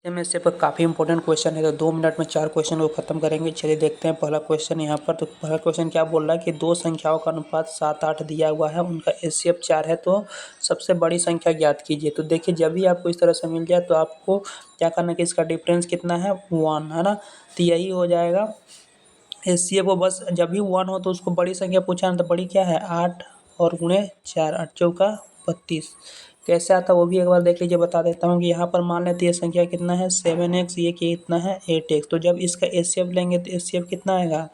में से पर काफ़ी इंपॉर्टेंट क्वेश्चन है, तो 2 मिनट में 4 क्वेश्चन को खत्म करेंगे। चलिए देखते हैं पहला क्वेश्चन यहाँ पर। तो पहला क्वेश्चन क्या बोल रहा है कि दो संख्याओं का अनुपात 7-8 दिया हुआ है, उनका एचसीएफ 4 है, तो सबसे बड़ी संख्या ज्ञात कीजिए। तो देखिए जब भी आपको इस तरह से मिल जाए तो आपको क्या करना है कि इसका डिफरेंस कितना है 1 है ना, तो यही हो जाएगा एचसीएफ को। बस जब भी 1 हो तो उसको बड़ी संख्या पूछा ना, तो बड़ी क्या है 8 और गुणे 4, 8 चौका 32। कैसे आता है वो भी एक बार देख लीजिए। बता देता हूँ कि यहाँ पर मान लेते हैं ये संख्या कितना है 7x, ये कितना है 8x। तो जब इसका एचसीएफ लेंगे तो एचसीएफ कितना आएगा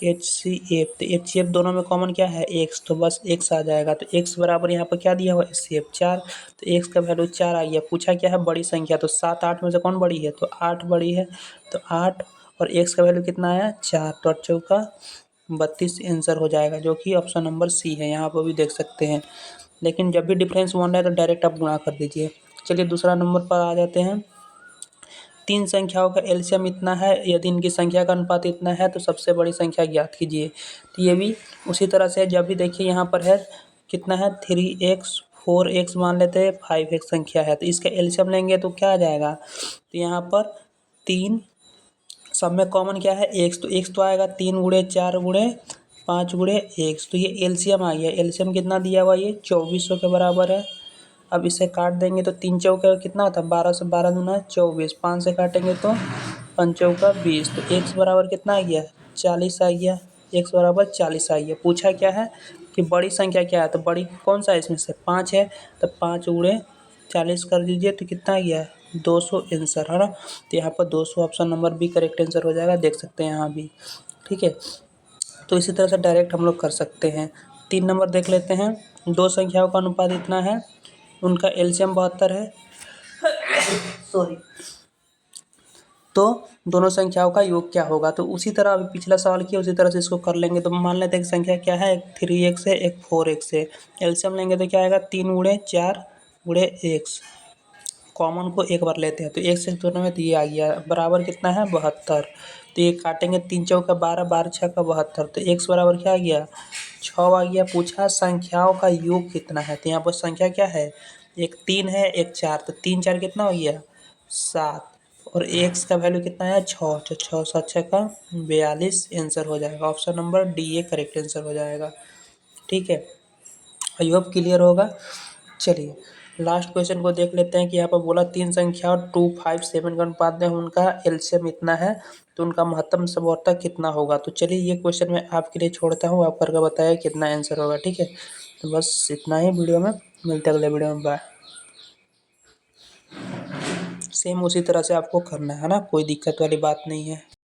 एचसीएफ, तो एचसीएफ दोनों में कॉमन क्या है x, तो बस x आ जाएगा। तो x बराबर यहाँ पर क्या दिया हुआ एचसीएफ 4, तो x का वैल्यू 4 आ गया। पूछा क्या है बड़ी संख्या, तो 7-8 में से कौन बड़ी है, तो 8 बड़ी है। तो 8 और x का वैल्यू कितना आया 4, तो 8 चौका 32 आंसर हो जाएगा, जो कि ऑप्शन नंबर सी है। यहाँ पर भी देख सकते हैं, लेकिन जब भी डिफरेंस 1 है तो डायरेक्ट आप गुणा कर दीजिए। चलिए दूसरा नंबर पर आ जाते हैं। 3 संख्याओं का एलसीएम इतना है, यदि इनकी संख्या का अनुपात इतना है तो सबसे बड़ी संख्या ज्ञात कीजिए। तो ये भी उसी तरह से, जब भी देखिए यहाँ पर है कितना है 3x 4x मान लेते हैं 5x संख्या है, तो इसका एलसीएम लेंगे तो क्या आ जाएगा, तो यहाँ पर 3 सब में कॉमन क्या है x, तो x तो आएगा 3 गुणे 4 गुणे 5 गुणे x, तो ये एलसीएम आ गया। एलसीएम कितना दिया हुआ ये 2400 के बराबर है। अब इसे काट देंगे तो 3 चौके कितना होता है 12 से 12 दूना 24, 5 से काटेंगे तो 5 चौका 20, तो x बराबर कितना आ गया 40 आ गया। x बराबर 40 आ गया। पूछा क्या है कि बड़ी संख्या क्या है, तो बड़ी कौन सा है इसमें से 5 है, तो 5 गुणे 40 कर दीजिए तो कितना आ गया 200 आंसर है ना। तो यहाँ पर 200 option number B correct answer हो जाएगा, देख सकते हैं यहाँ भी। ठीक है, तो इसी तरह से डायरेक्ट हम लोग कर सकते हैं। 3 नंबर देख लेते हैं। दो संख्याओं का अनुपात इतना है, उनका एलसीएम 72 है सॉरी, तो दोनों संख्याओं का योग क्या होगा। तो उसी तरह अभी पिछला सवाल किया उसी तरह से इसको कर लेंगे। तो मान लेते हैं कि संख्या क्या है, एक 3x है एक 4x है। एलसीएम लेंगे तो क्या आएगा 3 गुणे 4 गुणे x, कॉमन को एक बार लेते हैं तो एक से दोनों में तो ये आ गया बराबर कितना है 72। तो ये काटेंगे 3 चौका 12, 12 छः का 72, तो x बराबर क्या आ गया 6 आ गया। पूछा संख्याओं का योग कितना है, तो यहाँ पर संख्या क्या है एक 3 है एक 4, तो 3 4 कितना हो गया 7, और x का वैल्यू कितना है 6, तो 6 7 6 का 42 आंसर हो जाएगा। ऑप्शन नंबर डी ये करेक्ट आंसर हो जाएगा। ठीक है, आई होप क्लियर होगा। चलिए लास्ट क्वेश्चन को देख लेते हैं कि यहाँ पर बोला 3 संख्या और 2 5 7 का अनुपात है, उनका एलसीएम इतना है, तो उनका महत्तम संभवतः कितना होगा। तो चलिए ये क्वेश्चन मैं आपके लिए छोड़ता हूँ, आप करके बताया कितना आंसर होगा। ठीक है, तो बस इतना ही वीडियो में, मिलते हैं अगले वीडियो में, बाय। सेम उसी तरह से आपको करना है ना, कोई दिक्कत वाली बात नहीं है।